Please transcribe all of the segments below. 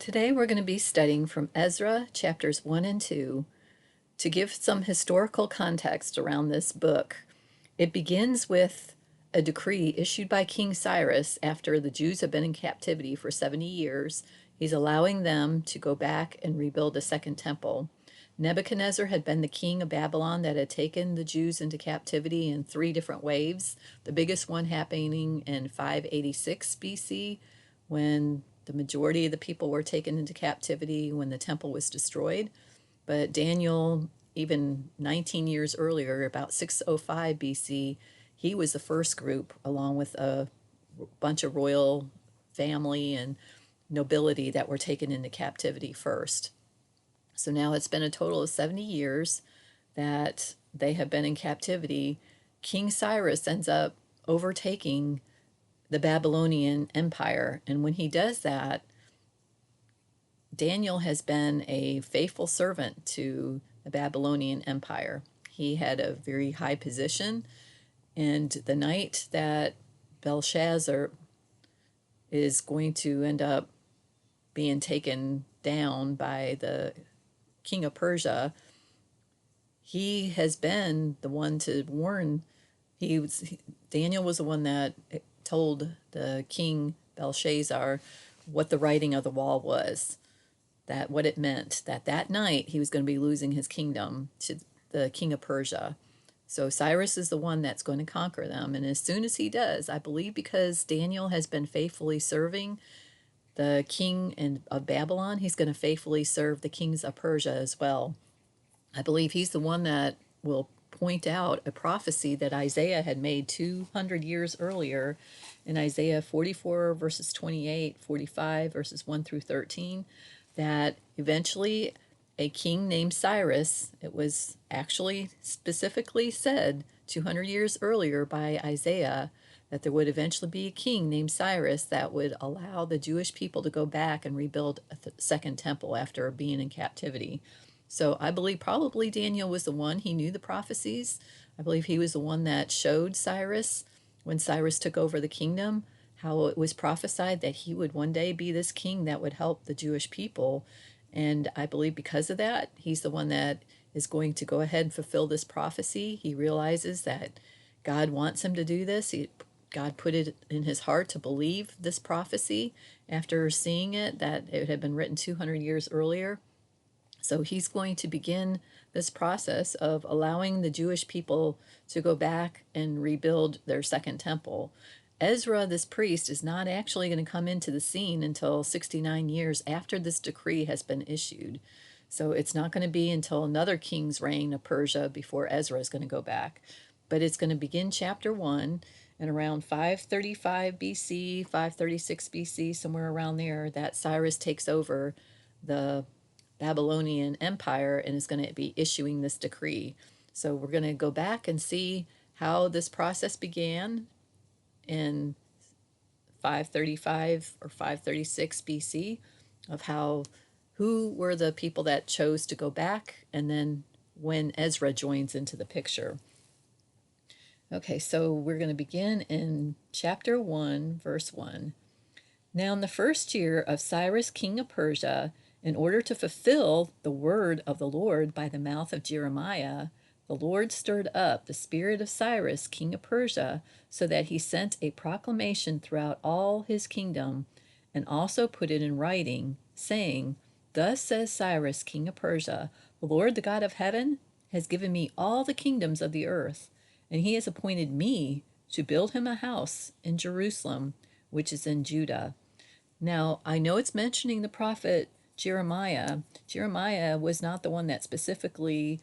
Today we're going to be studying from Ezra chapters 1 and 2 to give some historical context around this book. It begins with a decree issued by King Cyrus after the Jews have been in captivity for 70 years. He's allowing them to go back and rebuild a second temple. Nebuchadnezzar had been the king of Babylon that had taken the Jews into captivity in three different waves, the biggest one happening in 586 BC when the majority of the people were taken into captivity when the temple was destroyed. But Daniel, even 19 years earlier, about 605 BC, he was the first group, along with a bunch of royal family and nobility that were taken into captivity first. So now it's been a total of 70 years that they have been in captivity. King Cyrus ends up overtaking the Babylonian Empire. And when he does that, Daniel has been a faithful servant to the Babylonian Empire. He had a very high position, and the night that Belshazzar is going to end up being taken down by the king of Persia, he has been the one to warn. Daniel was the one that told the king Belshazzar what the writing of the wall was, that what it meant, that that night he was going to be losing his kingdom to the king of Persia. So Cyrus is the one that's going to conquer them. And as soon as he does, I believe because Daniel has been faithfully serving the king of Babylon, he's going to faithfully serve the kings of Persia as well. I believe he's the one that will point out a prophecy that Isaiah had made 200 years earlier in Isaiah 44 verses 28, 45 verses 1 through 13, that eventually a king named Cyrus, it was actually specifically said 200 years earlier by Isaiah, that there would eventually be a king named Cyrus that would allow the Jewish people to go back and rebuild a second temple after being in captivity. So I believe probably Daniel was the one. He knew the prophecies. I believe he was the one that showed Cyrus, when Cyrus took over the kingdom, how it was prophesied that he would one day be this king that would help the Jewish people. And I believe because of that, he's the one that is going to go ahead and fulfill this prophecy. He realizes that God wants him to do this. God put it in his heart to believe this prophecy after seeing it, that it had been written 200 years earlier. So he's going to begin this process of allowing the Jewish people to go back and rebuild their second temple. Ezra, this priest, is not actually going to come into the scene until 69 years after this decree has been issued. So it's not going to be until another king's reign of Persia before Ezra is going to go back. But it's going to begin chapter 1, and around 535 BC, 536 BC, somewhere around there, that Cyrus takes over the Babylonian Empire and is going to be issuing this decree. So we're going to go back and see how this process began in 535 or 536 BC, of who were the people that chose to go back, and then when Ezra joins into the picture. Okay, so we're going to begin in chapter 1, verse 1. Now in the first year of Cyrus, king of Persia, in order to fulfill the word of the Lord by the mouth of Jeremiah, the Lord stirred up the spirit of Cyrus, king of Persia, so that he sent a proclamation throughout all his kingdom, and also put it in writing, saying, Thus says Cyrus, king of Persia, the Lord, the God of heaven, has given me all the kingdoms of the earth, and he has appointed me to build him a house in Jerusalem, which is in Judah. Now, I know it's mentioning the prophet Jeremiah. Jeremiah was not the one that specifically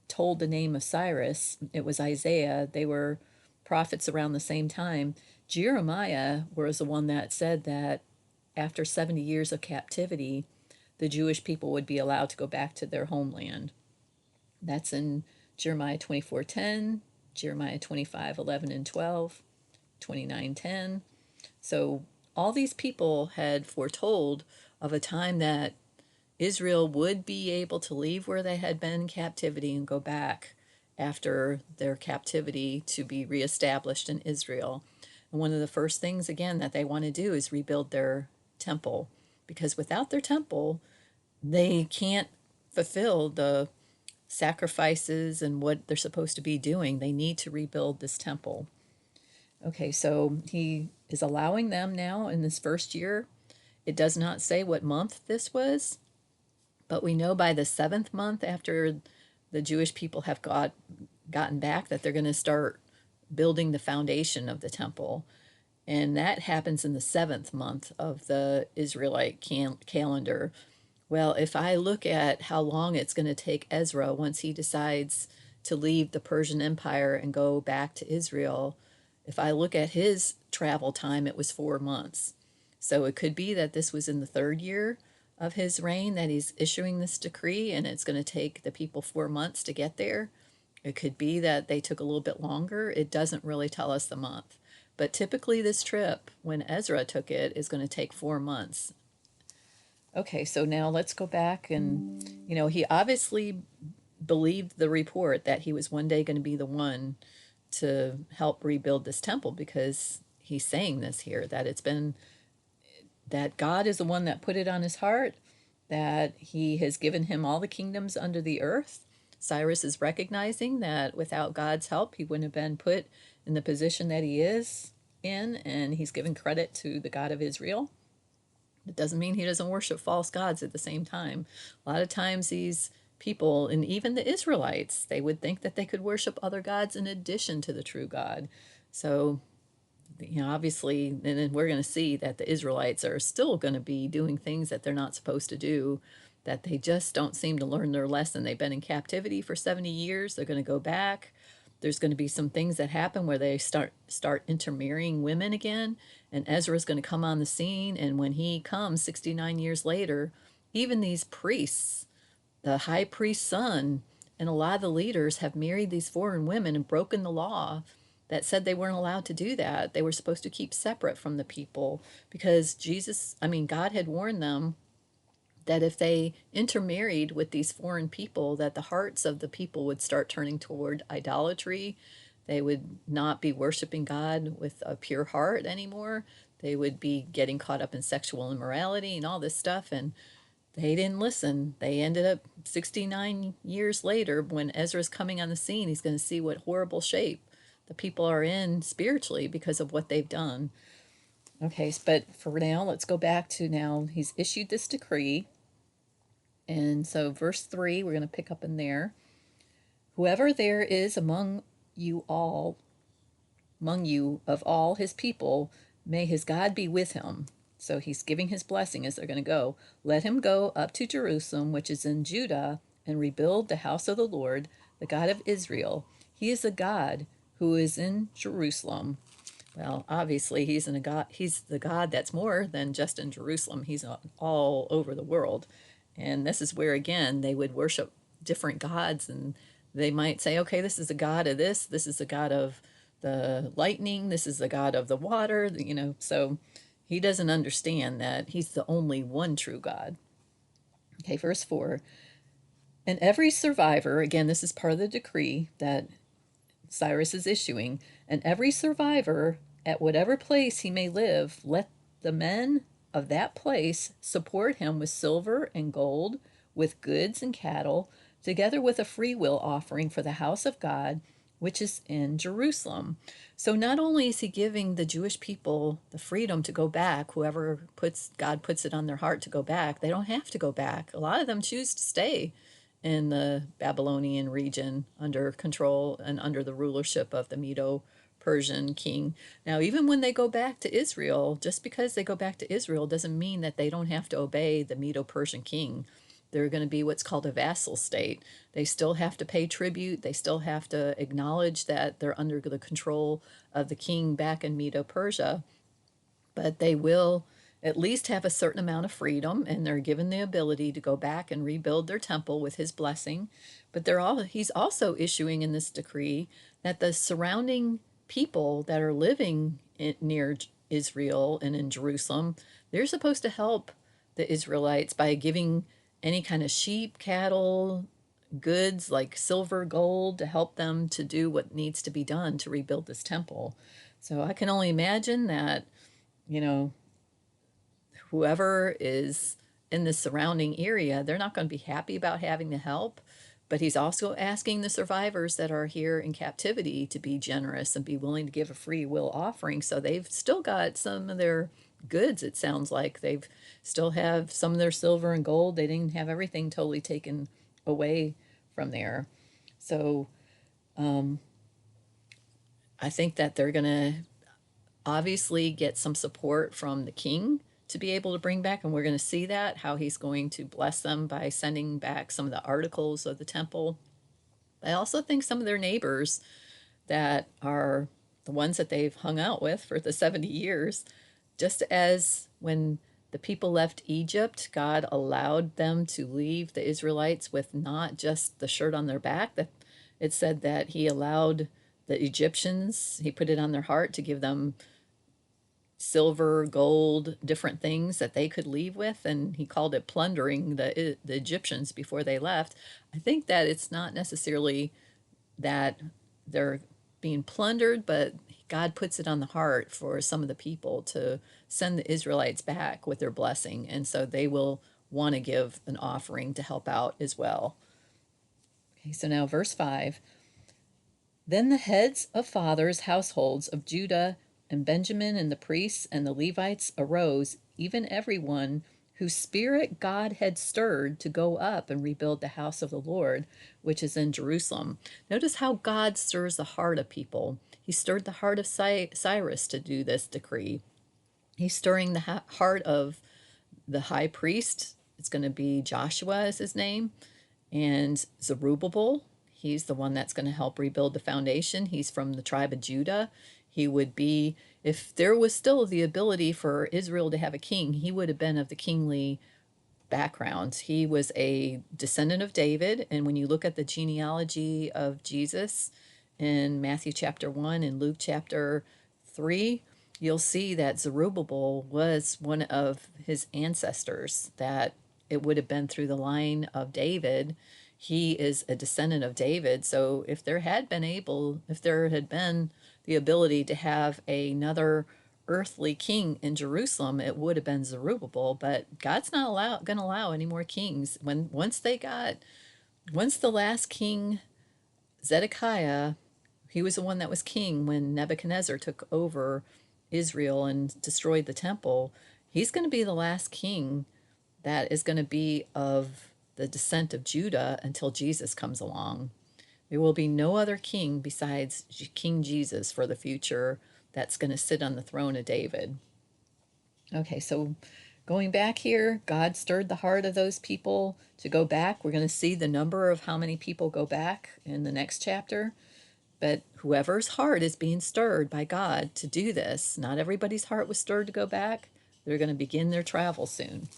told the name of Cyrus. It was Isaiah. They were prophets around the same time. Jeremiah was the one that said that after 70 years of captivity, the Jewish people would be allowed to go back to their homeland. That's in Jeremiah 24:10, Jeremiah 25:11 and 12, 29:10. So all these people had foretold of a time that Israel would be able to leave where they had been in captivity and go back after their captivity to be reestablished in Israel. And one of the first things, again, that they want to do is rebuild their temple. because without their temple, they can't fulfill the sacrifices and what they're supposed to be doing. They need to rebuild this temple. Okay, so he is allowing them now in this first year. It does not say what month this was, but we know by the seventh month after the Jewish people have gotten back that they're going to start building the foundation of the temple. And that happens in the seventh month of the Israelite calendar. Well, if I look at how long it's going to take Ezra once he decides to leave the Persian Empire and go back to Israel, if I look at his travel time, it was 4 months. So it could be that this was in the third year of his reign that he's issuing this decree, and it's going to take the people 4 months to get there. It could be that they took a little bit longer. It doesn't really tell us the month. But typically, this trip, when Ezra took it, is going to take 4 months. Okay, so now let's go back and, he obviously believed the report that he was one day going to be the one to help rebuild this temple, because he's saying this here, that it's been, that God is the one that put it on his heart, that he has given him all the kingdoms under the earth. Cyrus is recognizing that without God's help, he wouldn't have been put in the position that he is in, and he's given credit to the God of Israel. It doesn't mean he doesn't worship false gods at the same time. A lot of times these people, and even the Israelites, they would think that they could worship other gods in addition to the true God. So, obviously, and then we're going to see that the Israelites are still going to be doing things that they're not supposed to do, that they just don't seem to learn their lesson. They've been in captivity for 70 years. They're going to go back. There's going to be some things that happen where they start intermarrying women again, and Ezra's going to come on the scene. And when he comes 69 years later, even these priests, the high priest's son, and a lot of the leaders have married these foreign women and broken the law that said they weren't allowed to do that. They were supposed to keep separate from the people, because God had warned them that if they intermarried with these foreign people, that the hearts of the people would start turning toward idolatry. They would not be worshiping God with a pure heart anymore. They would be getting caught up in sexual immorality and all this stuff, and they didn't listen. They ended up 69 years later, when Ezra's coming on the scene, he's going to see what horrible shape the people are in spiritually because of what they've done. Okay, but for now, let's go back to now. He's issued this decree. And so, verse 3, we're going to pick up in there. Whoever there is among you of all his people, may his God be with him. So he's giving his blessing as they're going to go. Let him go up to Jerusalem, which is in Judah, and rebuild the house of the Lord, the God of Israel. He is a God who is in Jerusalem. Well, obviously, he's the God that's more than just in Jerusalem. He's all over the world. And this is where, again, they would worship different gods, and they might say, okay, this is the God of this is the God of the lightning, this is the God of the water, so he doesn't understand that he's the only one true God. Okay, verse 4. And every survivor, again, this is part of the decree that Cyrus is issuing, and every survivor at whatever place he may live, let the men of that place support him with silver and gold, with goods and cattle, together with a freewill offering for the house of God, which is in Jerusalem. So not only is he giving the Jewish people the freedom to go back, whoever God puts it on their heart to go back, they don't have to go back. A lot of them choose to stay in the Babylonian region under control and under the rulership of the Medo-Persian king. Now, even when they go back to Israel, just because they go back to Israel doesn't mean that they don't have to obey the Medo-Persian king. They're going to be what's called a vassal state. They still have to pay tribute. They still have to acknowledge that they're under the control of the king back in Medo-Persia. But they will at least have a certain amount of freedom, and they're given the ability to go back and rebuild their temple with his blessing. But he's also issuing in this decree that the surrounding people that are living near Israel and in Jerusalem, they're supposed to help the Israelites by giving any kind of sheep, cattle, goods like silver, gold, to help them to do what needs to be done to rebuild this temple. So I can only imagine that, you know, whoever is in the surrounding area, they're not going to be happy about having the help. But he's also asking the survivors that are here in captivity to be generous and be willing to give a free will offering. So they've still got some of their goods, it sounds like. They've still have some of their silver and gold. They didn't have everything totally taken away from there. So I think that they're going to obviously get some support from the king to be able to bring back, and we're going to see that, how he's going to bless them by sending back some of the articles of the temple. I also think some of their neighbors that are the ones that they've hung out with for the 70 years, just as when the people left Egypt, God allowed them to leave the Israelites with not just the shirt on their back. That it said that he allowed the Egyptians, he put it on their heart to give them silver, gold, different things that they could leave with, and he called it plundering the Egyptians before they left. I think that it's not necessarily that they're being plundered, but God puts it on the heart for some of the people to send the Israelites back with their blessing, and so they will want to give an offering to help out as well. Okay, so now verse 5. Then the heads of fathers' households of Judah and Benjamin and the priests and the Levites arose, even everyone whose spirit God had stirred to go up and rebuild the house of the Lord, which is in Jerusalem. Notice how God stirs the heart of people. He stirred the heart of Cyrus to do this decree. He's stirring the heart of the high priest. It's going to be Joshua is his name, and Zerubbabel. He's the one that's going to help rebuild the foundation. He's from the tribe of Judah. He would be, if there was still the ability for Israel to have a king, he would have been of the kingly background. He was a descendant of David. And when you look at the genealogy of Jesus in Matthew chapter 1 and Luke chapter 3, you'll see that Zerubbabel was one of his ancestors, that it would have been through the line of David. He is a descendant of David. So if there had been the ability to have another earthly king in Jerusalem, it would have been Zerubbabel. But God's not going to allow any more kings. Once the last king, Zedekiah, he was the one that was king when Nebuchadnezzar took over Israel and destroyed the temple. He's going to be the last king that is going to be of the descent of Judah until Jesus comes along. There will be no other king besides King Jesus for the future that's going to sit on the throne of David. Okay, so going back here, God stirred the heart of those people to go back. We're going to see the number of how many people go back in the next chapter. But whoever's heart is being stirred by God to do this, not everybody's heart was stirred to go back. They're going to begin their travel soon.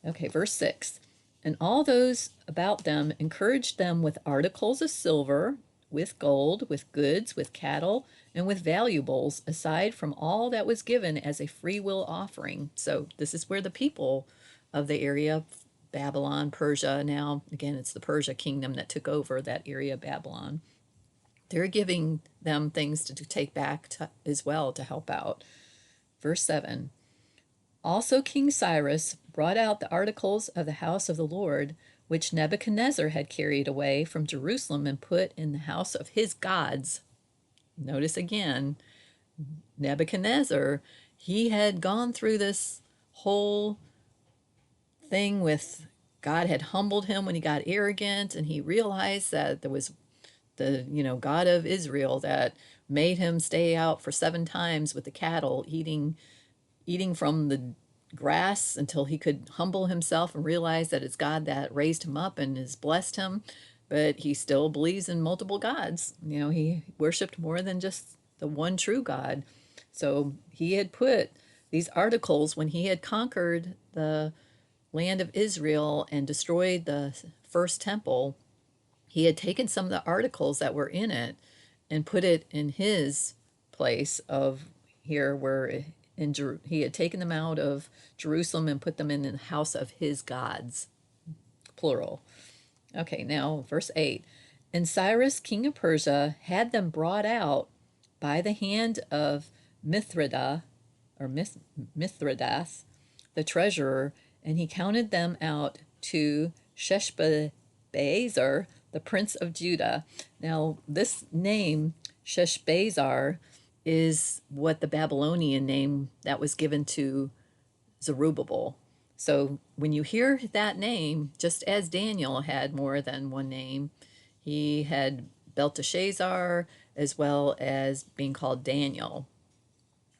Okay, verse 6. And all those about them encouraged them with articles of silver, with gold, with goods, with cattle, and with valuables, aside from all that was given as a free will offering. So this is where the people of the area, Babylon, Persia, now again it's the Persia kingdom that took over that area of Babylon. They're giving them things to take back as well to help out. Verse 7. Also King Cyrus brought out the articles of the house of the Lord, which Nebuchadnezzar had carried away from Jerusalem and put in the house of his gods. Notice again, Nebuchadnezzar, he had gone through this whole thing with God had humbled him when he got arrogant, and he realized that there was the God of Israel that made him stay out for 7 times with the cattle, eating from the grass until he could humble himself and realize that it's God that raised him up and has blessed him. But he still believes in multiple gods. He worshiped more than just the one true God. So he had put these articles when he had conquered the land of Israel and destroyed the first temple. He had taken some of the articles that were in it and put it in his place of here where he had taken them out of Jerusalem and put them in the house of his gods, plural. Okay, now verse 8. And Cyrus, king of Persia, had them brought out by the hand of Mithridates, the treasurer, and he counted them out to Sheshbazzar, the prince of Judah. Now, this name, Sheshbazzar, is what the Babylonian name that was given to Zerubbabel. So when you hear that name, just as Daniel had more than one name, he had Belteshazzar as well as being called Daniel.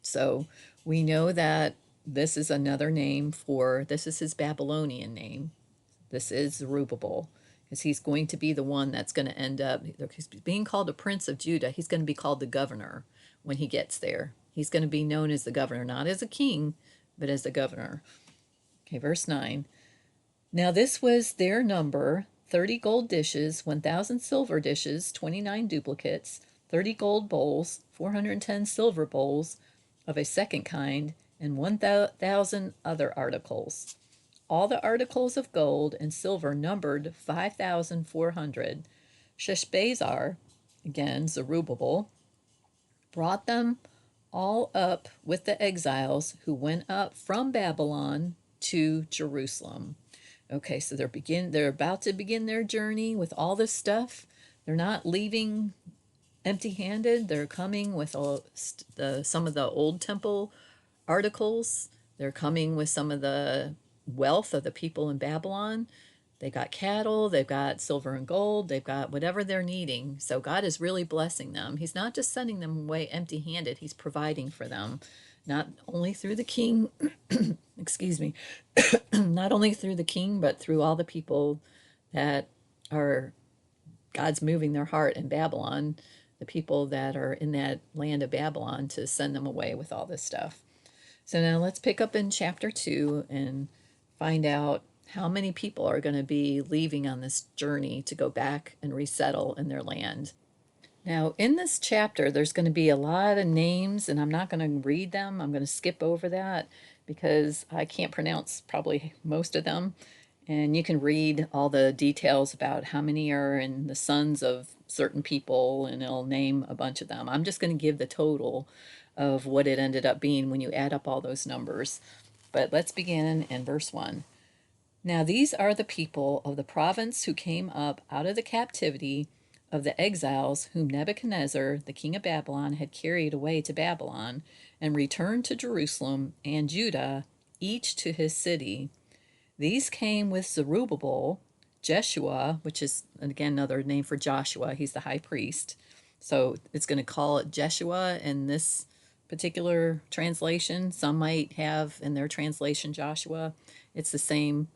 So we know that this is another name for, this is his Babylonian name. This is Zerubbabel, because he's going to be the one that's going to end up, he's being called a prince of Judah. He's going to be called the governor when he gets there. He's going to be known as the governor, not as a king, but as the governor. Okay, verse 9. Now this was their number: 30 gold dishes, 1,000 silver dishes, 29 duplicates, 30 gold bowls, 410 silver bowls of a second kind, and 1,000 other articles. All the articles of gold and silver numbered 5,400. Sheshbazzar, again Zerubbabel, brought them all up with the exiles who went up from Babylon to Jerusalem. Okay, so they're about to begin their journey with all this stuff. They're not leaving empty-handed. They're coming with some of the old temple articles. They're coming with some of the wealth of the people in Babylon. They got cattle, they've got silver and gold, they've got whatever they're needing. So God is really blessing them. He's not just sending them away empty-handed. He's providing for them, not only through the king, excuse me, not only through the king, but through all the people that are, God's moving their heart in Babylon, the people that are in that land of Babylon, to send them away with all this stuff. So now let's pick up in chapter 2 and find out how many people are going to be leaving on this journey to go back and resettle in their land. Now, in this chapter, there's going to be a lot of names, and I'm not going to read them. I'm going to skip over that because I can't pronounce probably most of them. And you can read all the details about how many are in the sons of certain people, and it'll name a bunch of them. I'm just going to give the total of what it ended up being when you add up all those numbers. But let's begin in verse 1. Now these are the people of the province who came up out of the captivity of the exiles whom Nebuchadnezzar, the king of Babylon, had carried away to Babylon, and returned to Jerusalem and Judah, each to his city. These came with Zerubbabel, Jeshua, which is, again, another name for Joshua. He's the high priest. So it's going to call it Jeshua in this particular translation. Some might have in their translation Joshua. It's the same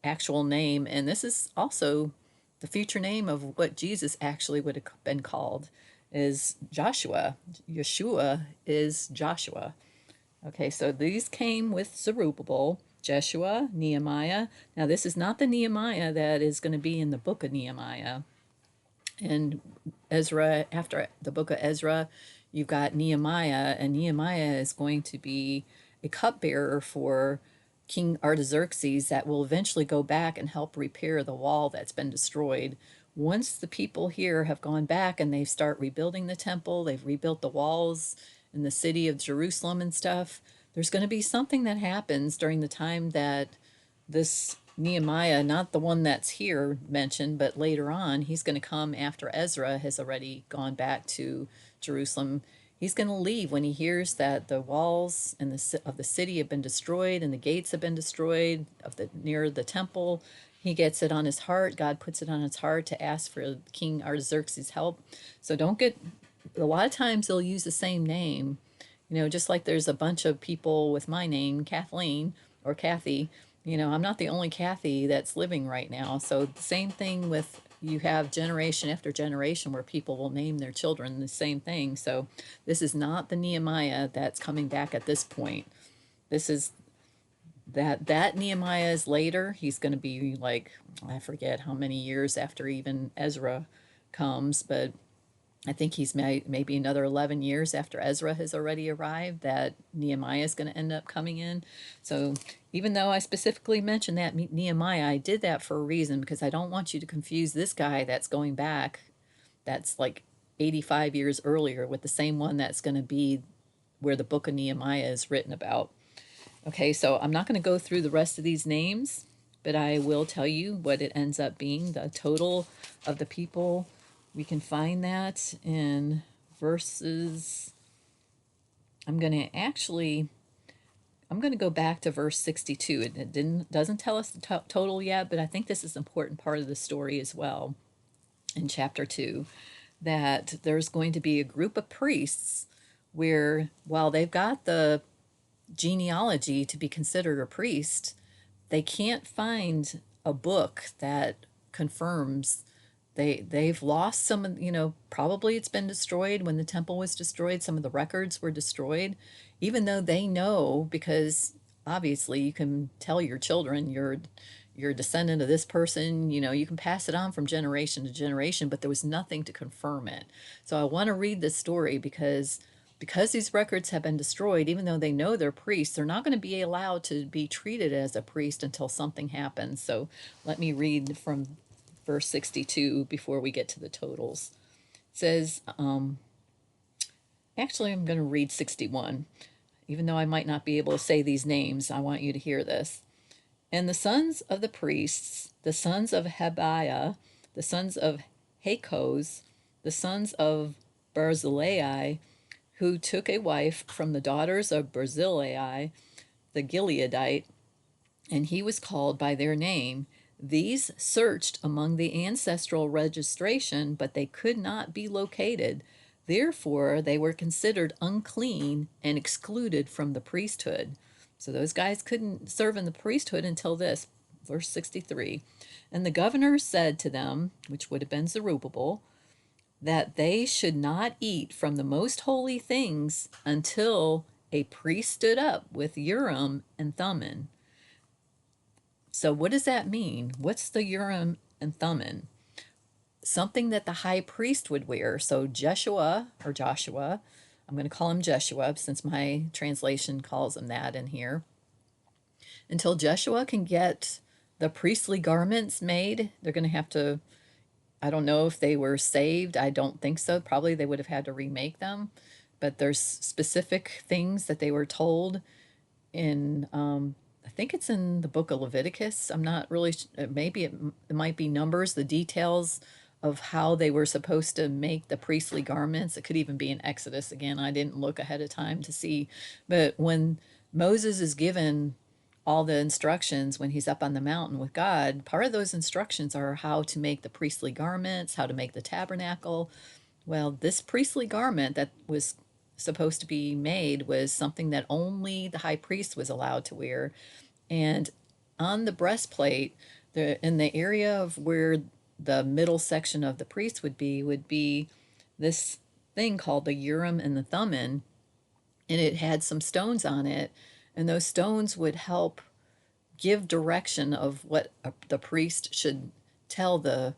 actual name, and this is also the future name of what Jesus actually would have been called, is Joshua. Yeshua is Joshua. Okay, so these came with Zerubbabel, Jeshua, Nehemiah. Now this is not the Nehemiah that is going to be in the book of Nehemiah. And Ezra, after the book of Ezra, you've got Nehemiah, and Nehemiah is going to be a cupbearer for King Artaxerxes that will eventually go back and help repair the wall that's been destroyed. Once the people here have gone back and they start rebuilding the temple, they've rebuilt the walls in the city of Jerusalem and stuff, there's going to be something that happens during the time that this Nehemiah, not the one that's here mentioned, but later on, he's going to come after Ezra has already gone back to Jerusalem. He's going to leave when he hears that the walls and of the city have been destroyed and the gates have been destroyed near the temple. He gets it on his heart. God puts it on his heart to ask for King Artaxerxes' help. So a lot of times they'll use the same name. Just like there's a bunch of people with my name, Kathleen or Kathy. I'm not the only Kathy that's living right now. So the same thing with, you have generation after generation where people will name their children the same thing. So this is not the Nehemiah that's coming back at this point. This is that Nehemiah is later. He's going to be like, I forget how many years after even Ezra comes, but I think he's maybe another 11 years after Ezra has already arrived that Nehemiah is going to end up coming in. So even though I specifically mentioned that Nehemiah, I did that for a reason, because I don't want you to confuse this guy that's going back, that's like 85 years earlier, with the same one that's going to be where the book of Nehemiah is written about. Okay, so I'm not going to go through the rest of these names, but I will tell you what it ends up being, the total of the people. We can find that in verses. I'm going to go back to verse 62. It doesn't tell us the total yet, but I think this is an important part of the story as well in chapter 2, that there's going to be a group of priests where, while they've got the genealogy to be considered a priest, they can't find a book that confirms. They've lost some of, probably it's been destroyed when the temple was destroyed. Some of the records were destroyed, even though they know, because obviously you can tell your children you're a descendant of this person, you can pass it on from generation to generation, but there was nothing to confirm it. So I want to read this story because these records have been destroyed. Even though they know they're priests, they're not going to be allowed to be treated as a priest until something happens. So let me read from verse 62 before we get to the totals. It says, actually, I'm going to read 61. Even though I might not be able to say these names, I want you to hear this. And the sons of the priests, the sons of Hebiah, the sons of Hakos, the sons of Barzillai, who took a wife from the daughters of Barzillai, the Gileadite, and he was called by their name. These searched among the ancestral registration, but they could not be located. Therefore, they were considered unclean and excluded from the priesthood. So those guys couldn't serve in the priesthood until this, verse 63. And the governor said to them, which would have been Zerubbabel, that they should not eat from the most holy things until a priest stood up with Urim and Thummim. So what does that mean? What's the Urim and Thummim? Something that the high priest would wear. So Joshua, I'm going to call him Jeshua since my translation calls him that in here. Until Joshua can get the priestly garments made, they're going to have to, I don't know if they were saved. I don't think so. Probably they would have had to remake them. But there's specific things that they were told in, I think it's in the book of Leviticus. I'm not really, maybe it might be Numbers, the details of how they were supposed to make the priestly garments. It could even be in Exodus. Again, I didn't look ahead of time to see. But when Moses is given all the instructions when he's up on the mountain with God, part of those instructions are how to make the priestly garments, how to make the tabernacle. Well, this priestly garment that was supposed to be made was something that only the high priest was allowed to wear. And on the breastplate, in the area of where the middle section of the priest would be this thing called the Urim and the Thummim, and it had some stones on it, and those stones would help give direction of what the priest should tell the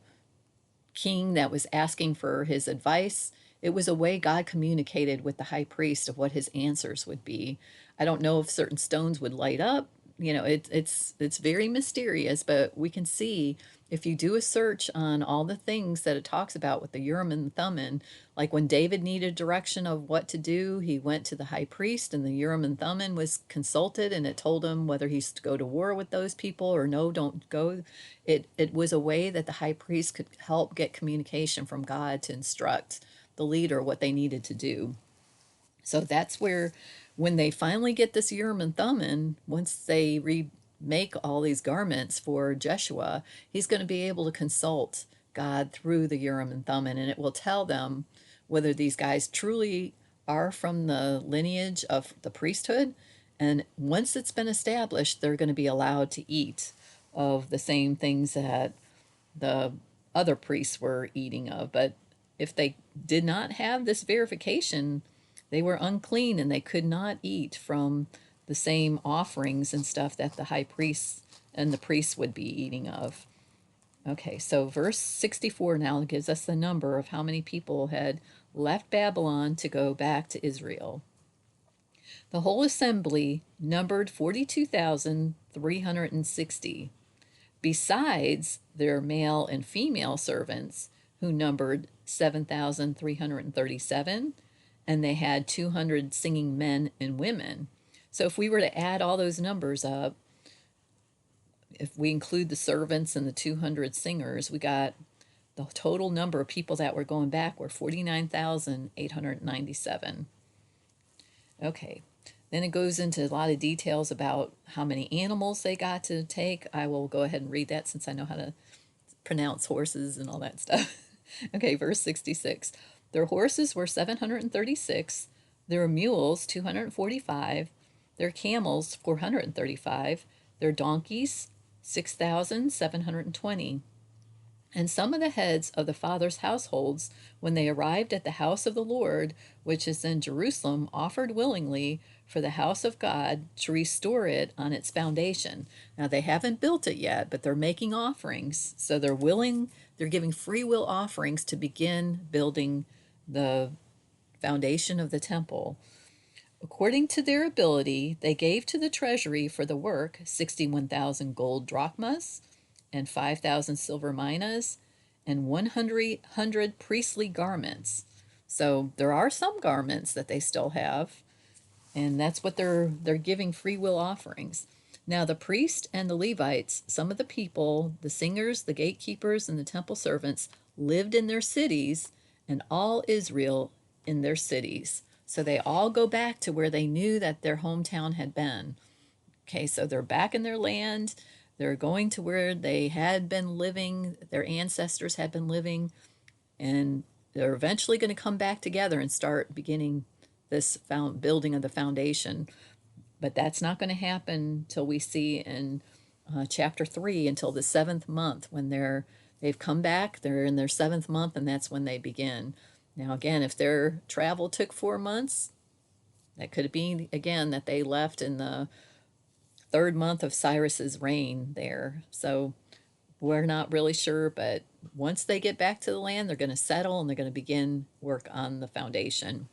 king that was asking for his advice. It was a way God communicated with the high priest of what his answers would be. I don't know if certain stones would light up. It's very mysterious, but we can see if you do a search on all the things that it talks about with the Urim and Thummim, like when David needed direction of what to do, he went to the high priest, and the Urim and Thummim was consulted, and it told him whether he's to go to war with those people or no, don't go. It was a way that the high priest could help get communication from God to instruct the leader what they needed to do. So that's where, when they finally get this Urim and Thummim, once they remake all these garments for Jeshua, he's going to be able to consult God through the Urim and Thummim, and it will tell them whether these guys truly are from the lineage of the priesthood. And once it's been established, they're going to be allowed to eat of the same things that the other priests were eating of. But if they did not have this verification, they were unclean and they could not eat from the same offerings and stuff that the high priests and the priests would be eating of. Okay, so verse 64 now gives us the number of how many people had left Babylon to go back to Israel. The whole assembly numbered 42,360, besides their male and female servants, who numbered 7,337, and they had 200 singing men and women. So if we were to add all those numbers up, if we include the servants and the 200 singers, we got the total number of people that were going back were 49,897. Okay. Then it goes into a lot of details about how many animals they got to take. I will go ahead and read that since I know how to pronounce horses and all that stuff. Okay, verse 66. Their horses were 736, their mules 245, their camels 435, their donkeys 6,720. And some of the heads of the fathers' households, when they arrived at the house of the Lord, which is in Jerusalem, offered willingly for the house of God to restore it on its foundation. Now, they haven't built it yet, but they're making offerings. So they're giving free will offerings to begin building the foundation of the temple. According to their ability, they gave to the treasury for the work 61,000 gold drachmas and 5,000 silver minas and 100 priestly garments. So there are some garments that they still have, and that's what they're giving free will offerings. Now the priest and the Levites, some of the people, the singers, the gatekeepers, and the temple servants lived in their cities, and all Israel in their cities. So they all go back to where they knew that their hometown had been. Okay, so they're back in their land. They're going to where they had been living, their ancestors had been living, and they're eventually going to come back together and start beginning this building of the foundation. But that's not going to happen till we see in chapter 3, until the 7th month, when they've come back, they're in their 7th month, and that's when they begin. Now again, if their travel took 4 months, that could be again that they left in the 3rd month of Cyrus's reign there. So we're not really sure, but once they get back to the land, they're going to settle and they're going to begin work on the foundation.